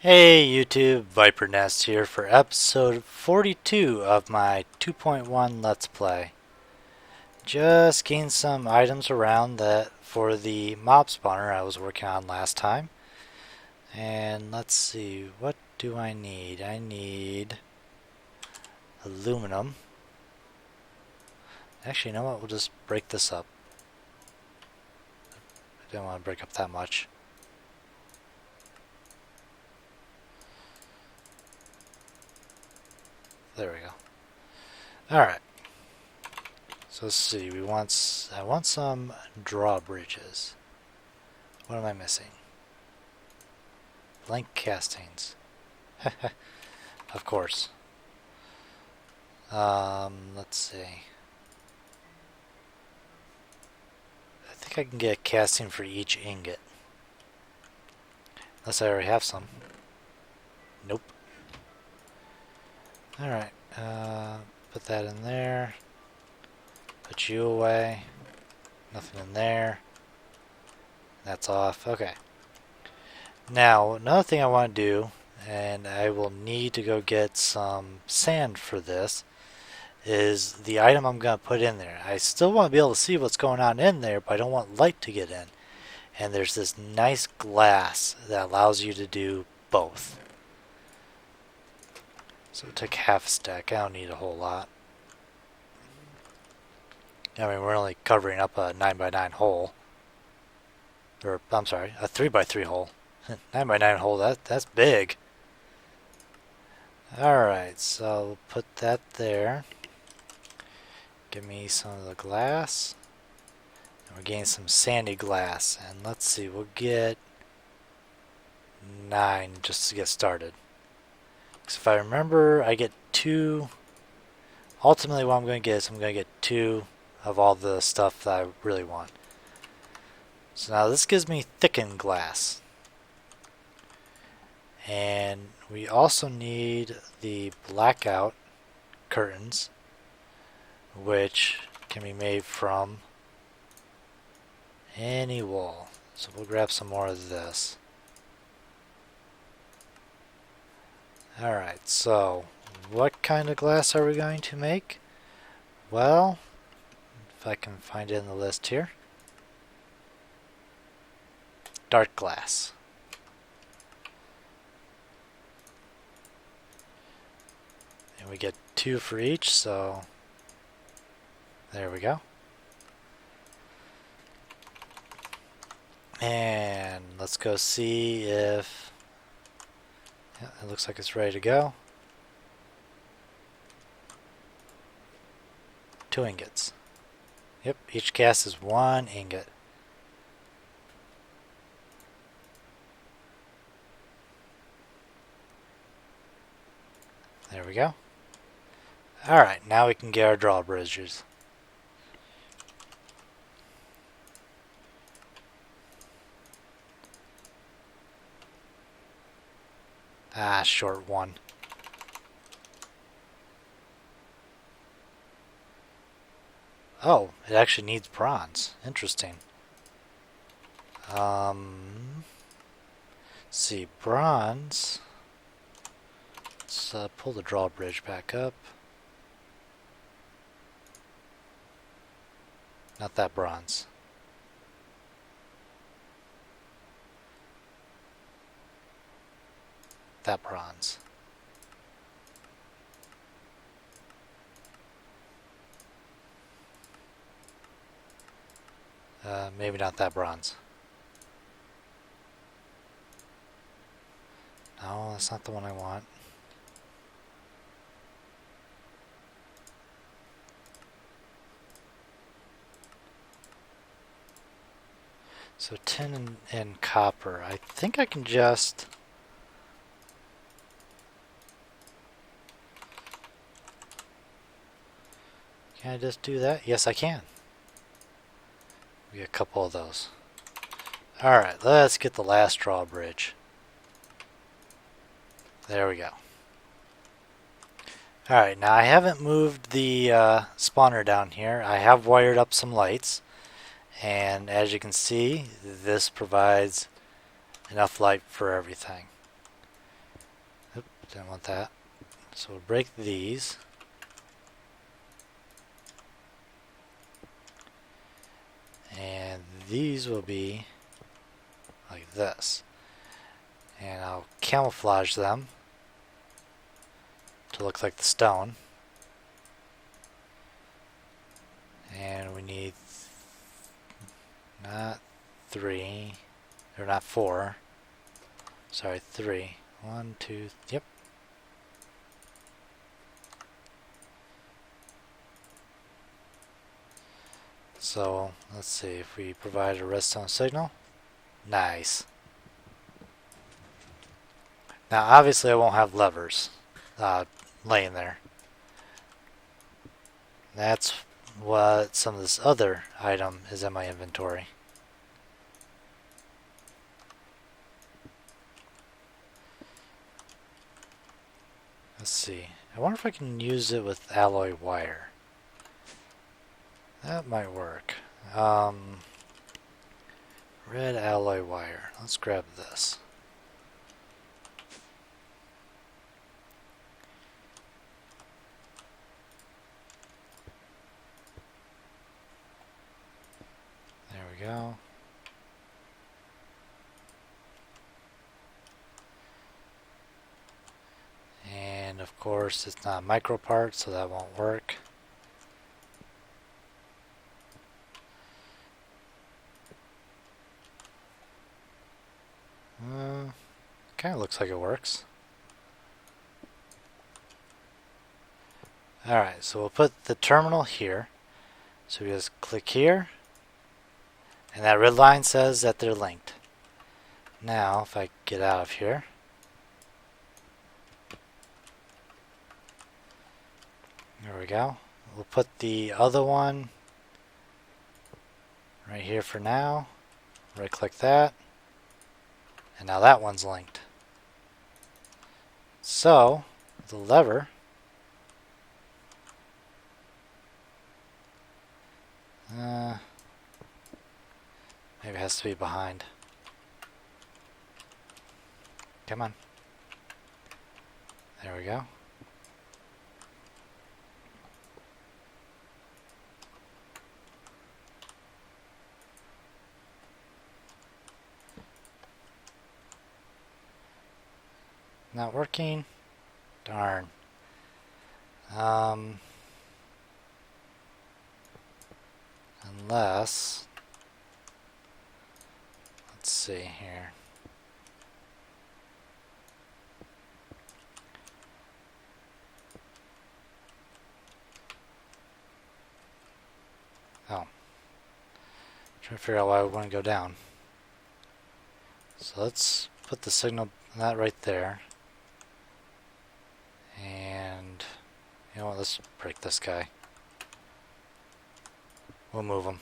Hey YouTube, Viper Nest here for episode 42 of my 2.1 Let's Play. Just gained some items around that for the mob spawner I was working on last time. And let's see, what do I need? I need aluminum. Actually, you know what? We'll just break this up. I don't want to break up that much. There we go. Alright. So let's see, I want some drawbridges. What am I missing? Blank castings. Of course. Let's see. I think I can get a casting for each ingot. Unless I already have some. Nope. Alright, put that in there. Put you away. Nothing in there. That's off. Okay. Now, another thing I want to do, and I will need to go get some sand for this, is the item I'm going to put in there. I still want to be able to see what's going on in there, but I don't want light to get in. And there's this nice glass that allows you to do both. So it took half a stack. I don't need a whole lot. I mean, we're only covering up a 9x9 hole. Or, I'm sorry, a 3x3 hole. 9x9 hole, that's big. Alright, so we'll put that there. Give me some of the glass. And we're getting some sandy glass. And let's see, we'll get 9 just to get started. Because if I remember, I get 2. Ultimately, what I'm going to get is I'm going to get 2 of all the stuff that I really want. So now this gives me thickened glass. And we also need the blackout curtains, which can be made from any wool. So we'll grab some more of this. Alright, so what kind of glass are we going to make? Well, if I can find it in the list here. Dark glass. And we get 2 for each, so there we go. And let's go see if it looks like it's ready to go. 2 ingots. Yep, each cast is 1 ingot. There we go. Alright, now we can get our drawbridges. Ah, short one. Oh, it actually needs bronze. Interesting. Let's see, bronze. Let's pull the drawbridge back up. Not that bronze. That bronze. Maybe not that bronze. No, that's not the one I want. So tin and copper. I think I can just... Can I just do that? Yes, I can. We get a couple of those. Alright, let's get the last drawbridge. There we go. Alright, now I haven't moved the spawner down here. I have wired up some lights. And as you can see, this provides enough light for everything. Oop, didn't want that. So we'll break these. And these will be like this. And I'll camouflage them to look like the stone. And we need not 3, or not 4. Sorry, 3. 1, 2, yep. So let's see if we provide a redstone signal. Nice. Now obviously I won't have levers laying there. That's what some of this other item is in my inventory. Let's see. I wonder if I can use it with alloy wire. That might work. Red alloy wire. Let's grab this. There we go. And of course it's not micro part, so that won't work. Kind of looks like it works. Alright, so we'll put the terminal here. So we just click here. And that red line says that they're linked. Now, if I get out of here. There we go. We'll put the other one right here for now. Right click that. And now that one's linked. So, the lever maybe it has to be behind. Come on. There we go. Not working. Darn. Unless, let's see here. Oh. Trying to figure out why we want to go down. So let's put the signal, that right there. And, you know what, let's break this guy. We'll move him.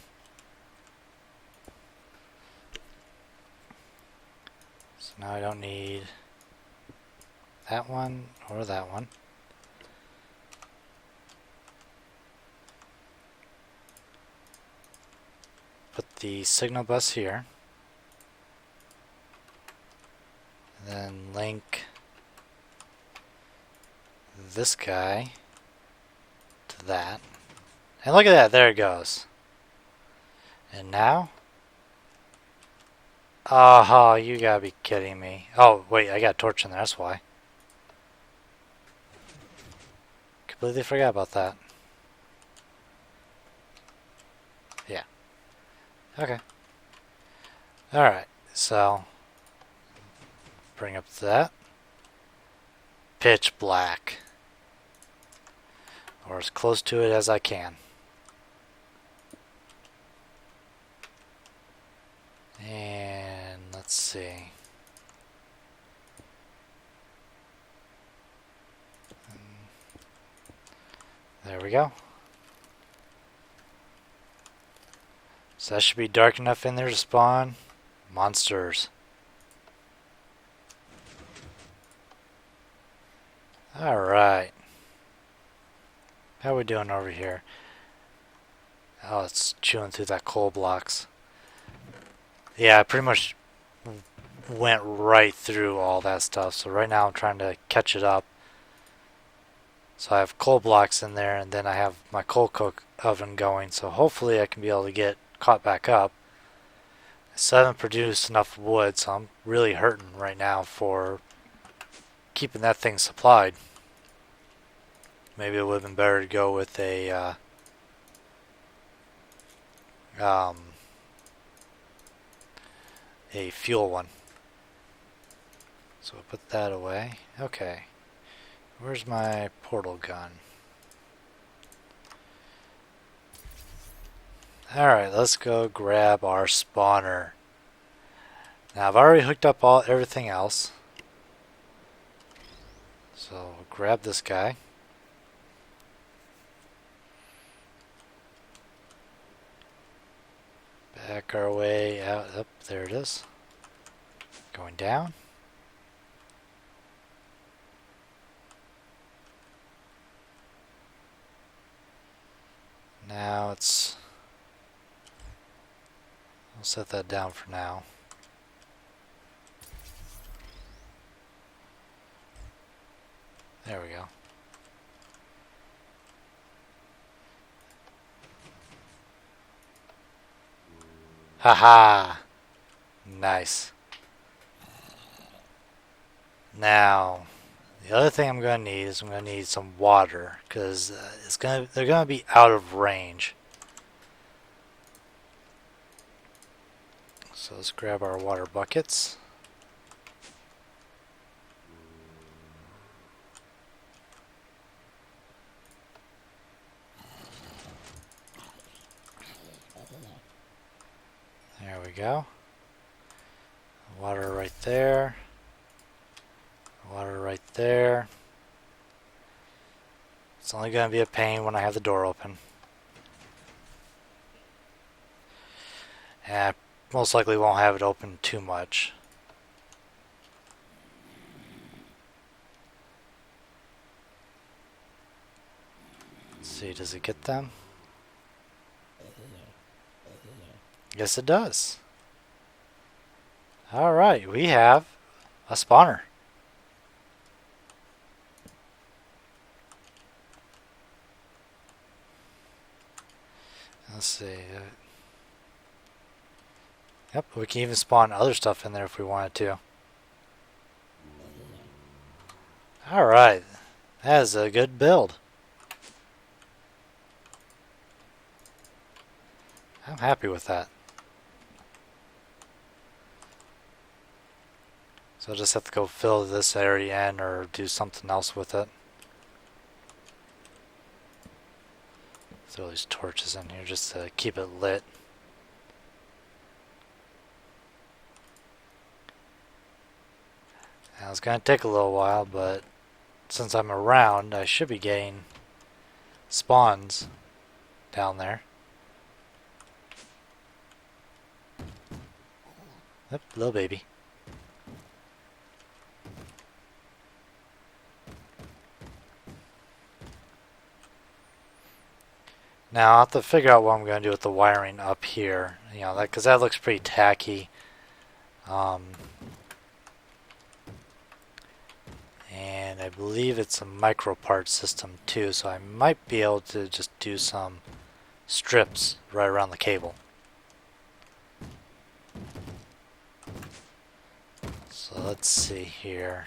So now I don't need that one or that one. Put the signal bus here. And then link this guy to that. And look at that, there it goes. And now? Oh, you gotta be kidding me. Oh, wait, I got a torch in there, that's why. Completely forgot about that. Yeah. Okay. Alright, so bring up that. Pitch black. Or as close to it as I can. And let's see. There we go. So that should be dark enough in there to spawn monsters. Alright. How are we doing over here? Oh, it's chewing through that coal blocks. Yeah, I pretty much went right through all that stuff. So right now I'm trying to catch it up. So I have coal blocks in there, and then I have my coal cook oven going. So hopefully I can be able to get caught back up. I still haven't produced enough wood, so I'm really hurting right now for keeping that thing supplied. Maybe it would have been better to go with a fuel one. So we'll put that away. Okay. Where's my portal gun? Alright, let's go grab our spawner. Now I've already hooked up everything else. So we'll grab this guy. Back our way out. Up, there it is. Going down. Now it's... I'll set that down for now. There we go. Haha! Nice. Now, the other thing I'm going to need is I'm going to need some water, because they're going to be out of range. So let's grab our water buckets. There we go. Water right there. Water right there. It's only going to be a pain when I have the door open. And I most likely won't have it open too much. Let's see, does it get them? Yes, it does. Alright, we have a spawner. Let's see. Yep, we can even spawn other stuff in there if we wanted to. Alright, that is a good build. I'm happy with that. So I'll just have to go fill this area in or do something else with it. Throw these torches in here just to keep it lit. Now it's going to take a little while, but since I'm around, I should be getting spawns down there. Yep, little baby. Now I'll have to figure out what I'm going to do with the wiring up here. You know, because that looks pretty tacky. And I believe it's a micro part system too, so I might be able to just do some strips right around the cable. So let's see here.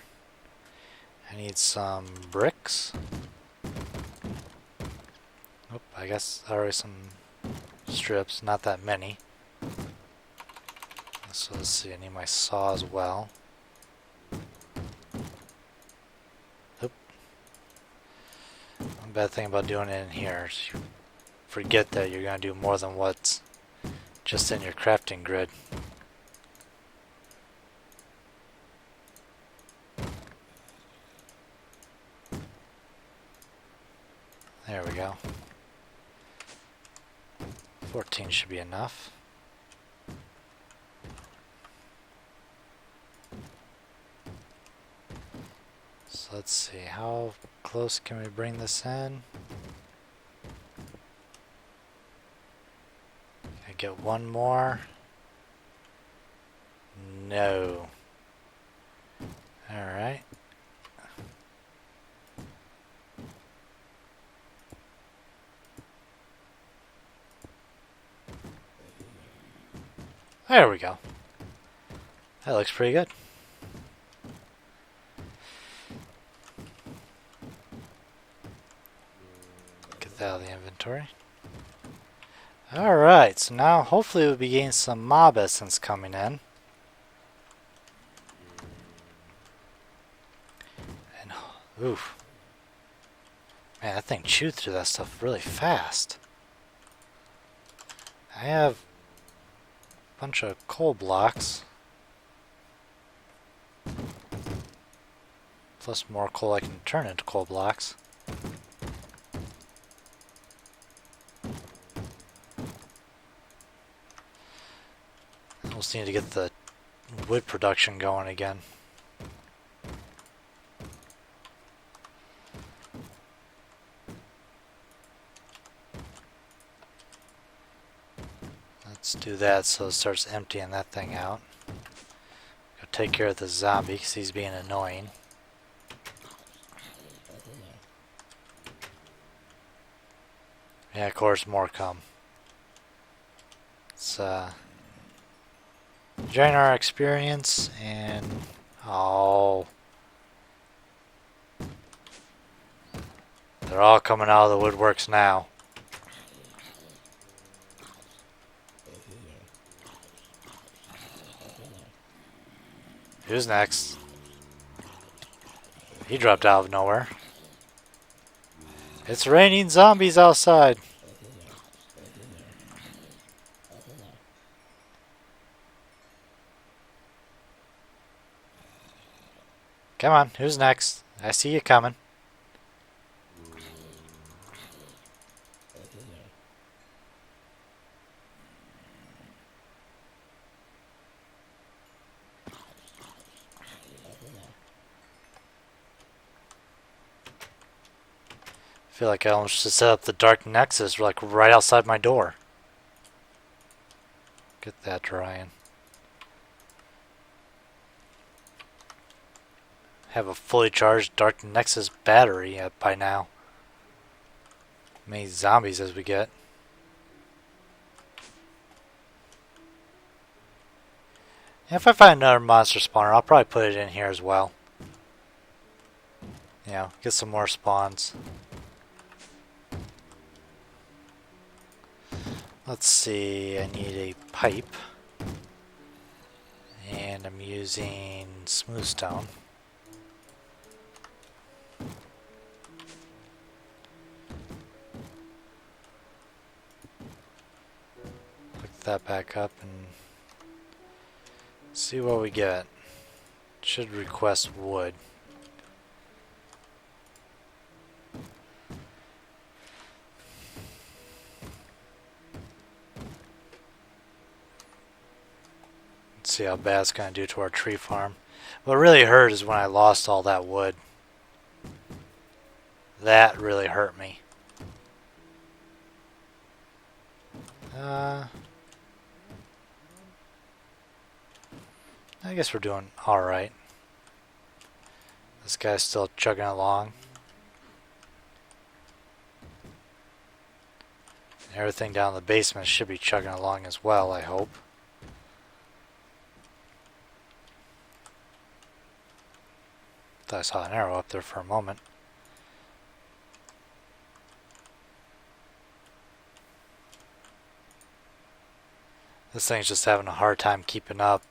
I need some bricks. Oh, I guess already some strips, not that many. So let's see, I need my saw as well. Oop. One bad thing about doing it in here is you forget that you're going to do more than what's just in your crafting grid. There we go. 14 should be enough. So let's see, how close can we bring this in? I get one more. No. There we go. That looks pretty good. Get that out of the inventory. Alright, so now hopefully we'll be getting some mob essence coming in. And, oof. Man, that thing chewed through that stuff really fast. I have a bunch of coal blocks. Plus more coal I can turn into coal blocks. I just need to get the wood production going again. Let's do that so it starts emptying that thing out. Go take care of the zombie because he's being annoying. Yeah, of course, more come. Let's join our experience and oh, they're all coming out of the woodworks now. Who's next? He dropped out of nowhere. It's raining zombies outside. Come on, who's next? I see you coming. I feel like I almost should set up the dark nexus like right outside my door. Get that drying. Have a fully charged dark nexus battery by now. Many zombies as we get. If I find another monster spawner, I'll probably put it in here as well. You know, get some more spawns. Let's see, I need a pipe. And I'm using smooth stone. Pick that back up and see what we get. Should request wood. Let's see how bad it's going to do to our tree farm. What really hurt is when I lost all that wood. That really hurt me. I guess we're doing alright. This guy's still chugging along. Everything down in the basement should be chugging along as well, I hope. Thought I saw an arrow up there for a moment. This thing's just having a hard time keeping up.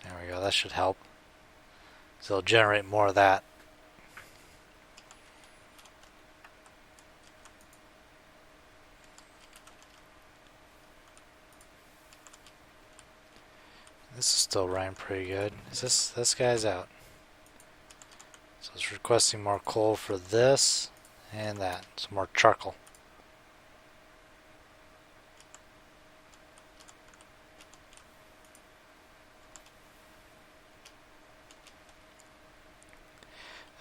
There we go, that should help. So it'll generate more of that. This is still running pretty good. Is this guy's out? So it's requesting more coal for this and that. Some more charcoal.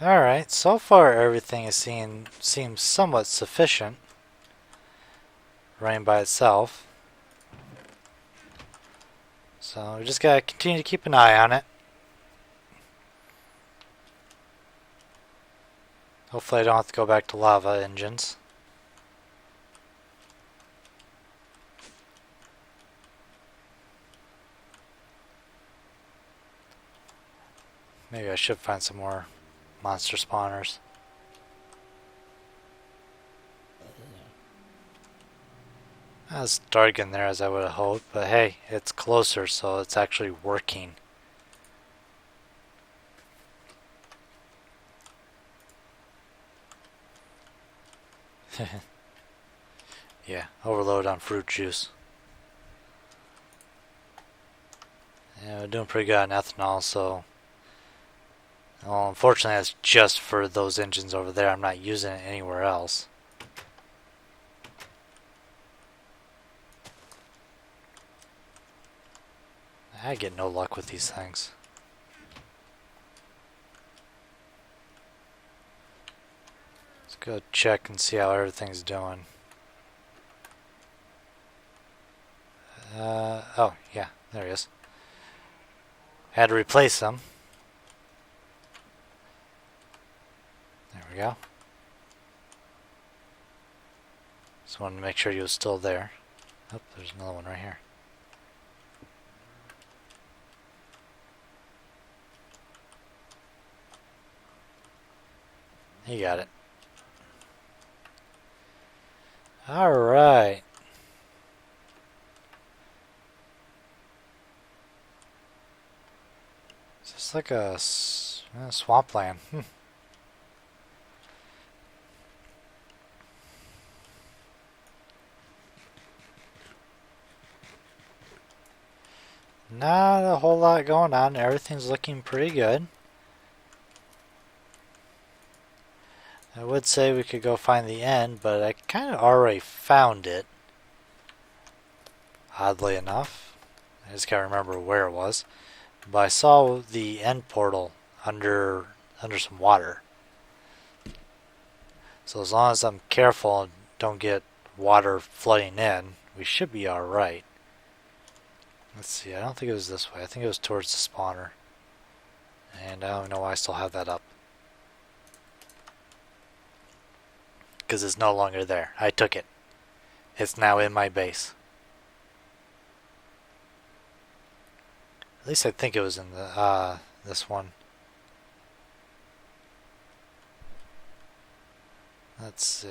Alright, so far everything is seems somewhat sufficient. running by itself. So we just gotta continue to keep an eye on it. Hopefully I don't have to go back to lava engines. Maybe I should find some more monster spawners. Not as dark in there as I would have hoped, but hey, it's closer, so it's actually working. Yeah, overload on fruit juice. Yeah, we're doing pretty good on ethanol, so... Well, unfortunately, that's just for those engines over there. I'm not using it anywhere else. I get no luck with these things. Let's go check and see how everything's doing. Oh, yeah, there he is. Had to replace them. There we go. Just wanted to make sure he was still there. Oh, there's another one right here. He got it. Alright. Is this like a swampland? Not a whole lot going on. Everything's looking pretty good. I would say we could go find the end, but I kind of already found it. Oddly enough. I just can't remember where it was. But I saw the end portal under some water. So as long as I'm careful and don't get water flooding in, we should be alright. Let's see, I don't think it was this way. I think it was towards the spawner. And I don't know why I still have that up. Because it's no longer there. I took it. It's now in my base. At least I think it was in the this one. Let's see.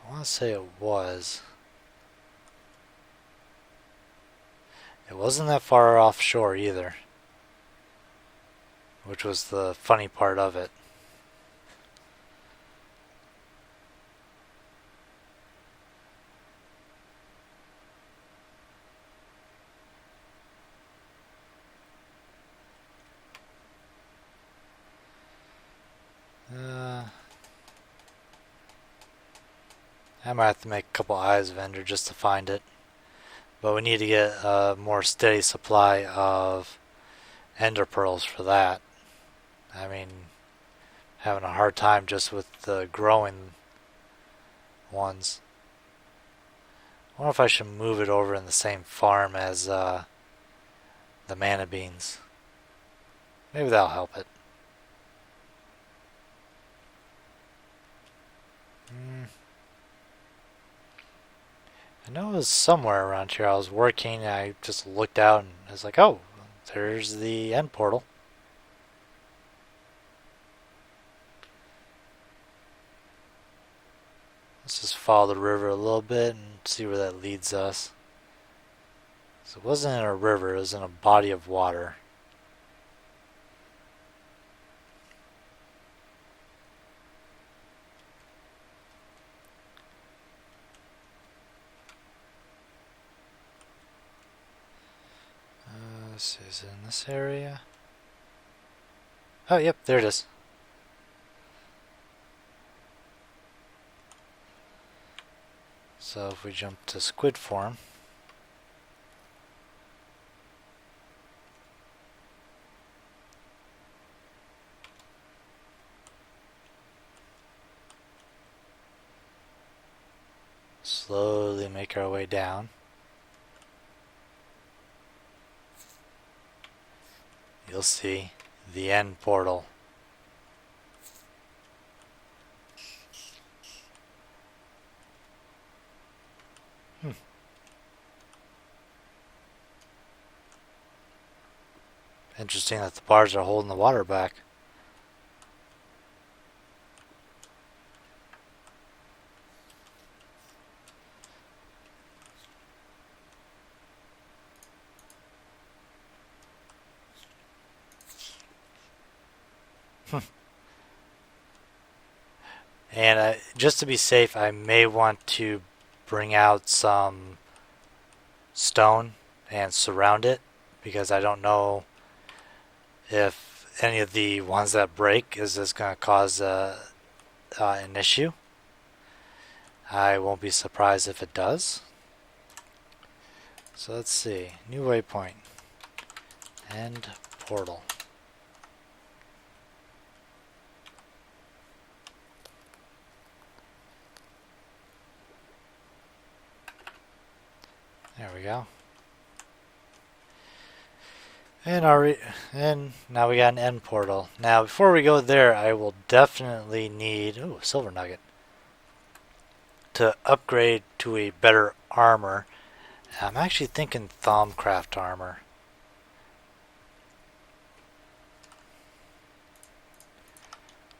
I want to say it was. It wasn't that far offshore either. Which was the funny part of it. I might have to make a couple eyes of Ender just to find it. But we need to get a more steady supply of Ender pearls for that. I mean, having a hard time just with the growing ones. I wonder if I should move it over in the same farm as the mana beans. Maybe that'll help it. I know it was somewhere around here. I was working, and I just looked out and I was like, oh, there's the end portal. Let's just follow the river a little bit and see where that leads us. So it wasn't in a river, it was in a body of water. Is it in this area? Oh, yep, there it is. So if we jump to squid form, make our way down. You'll see the end portal. Interesting that the bars are holding the water back. And just to be safe, I may want to bring out some stone and surround it, because I don't know if any of the ones that break is this going to cause an issue. I won't be surprised if it does. So let's see. New waypoint. End portal. There we go. And now we got an end portal. Now before we go there, I will definitely need a silver nugget to upgrade to a better armor. I'm actually thinking Thaumcraft armor.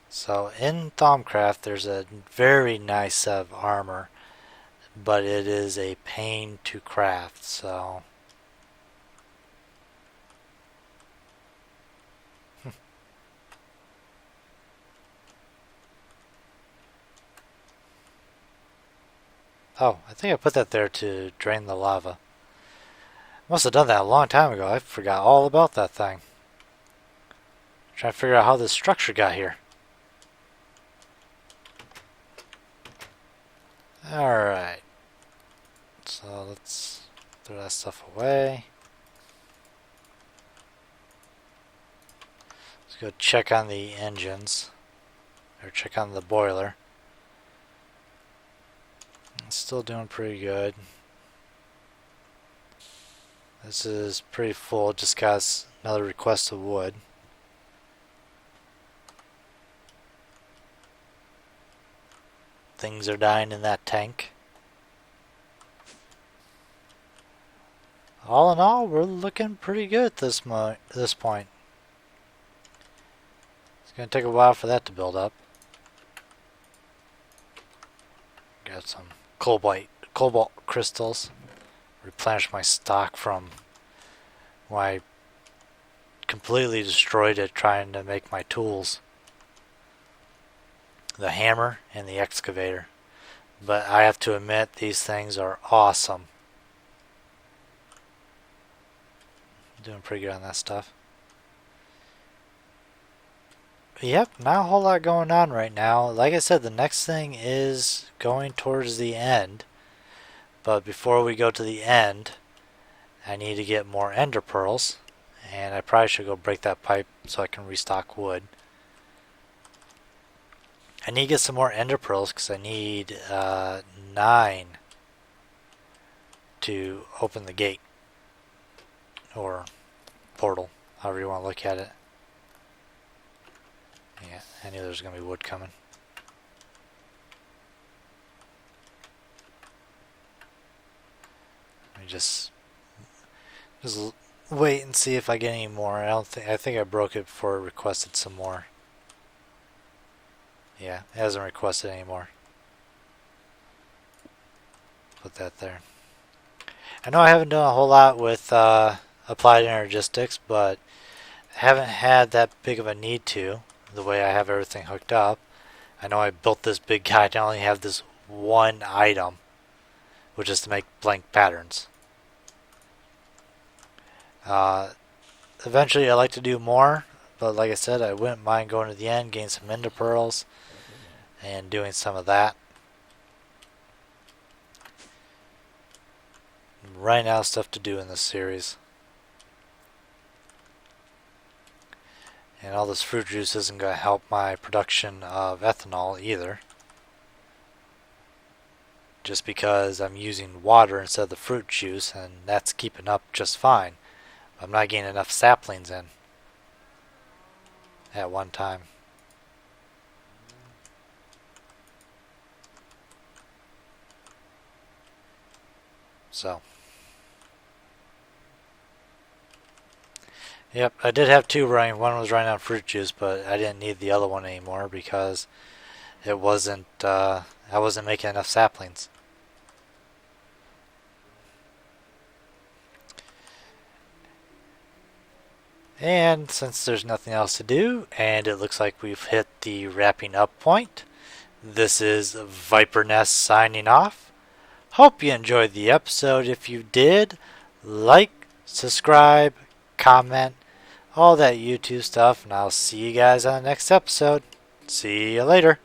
So in Thaumcraft, there's a very nice set of armor, but it is a pain to craft. So oh, I think I put that there to drain the lava. Must have done that a long time ago. I forgot all about that thing. Trying to figure out how this structure got here. Alright. So let's throw that stuff away. Let's go check on the engines. Or check on the boiler. It's still doing pretty good. This is pretty full. Just got another request of wood. Things are dying in that tank. All in all, we're looking pretty good at this point. It's going to take a while for that to build up. Got some cobalt crystals. Replenish my stock from when I completely destroyed it trying to make my tools. The hammer and the excavator. But I have to admit, these things are awesome. Doing pretty good on that stuff. Yep, not a whole lot going on right now. Like I said, the next thing is going towards the end. But before we go to the end, I need to get more ender pearls. And I probably should go break that pipe so I can restock wood. I need to get some more ender pearls because I need 9 to open the gate. Or portal, however you want to look at it. Yeah, I knew there was going to be wood coming. Let me just wait and see if I get any more. I think I broke it before it requested some more. Yeah, it hasn't requested anymore. Put that there. I know I haven't done a whole lot with applied energistics, but I haven't had that big of a need to, the way I have everything hooked up. I know I built this big guy to only have this one item, which is to make blank patterns. Eventually I like to do more, but like I said, I wouldn't mind going to the end, getting some ender pearls, and doing some of that. Right now, stuff to do in this series. And all this fruit juice isn't going to help my production of ethanol either. just because I'm using water instead of the fruit juice, and that's keeping up just fine. I'm not getting enough saplings in at one time. So, yep, I did have two running. One was running on fruit juice, but I didn't need the other one anymore because it wasn't. I wasn't making enough saplings. And since there's nothing else to do, and it looks like we've hit the wrapping up point, this is Viper Nest signing off. Hope you enjoyed the episode. If you did, like, subscribe, comment, all that YouTube stuff, and I'll see you guys on the next episode. See you later.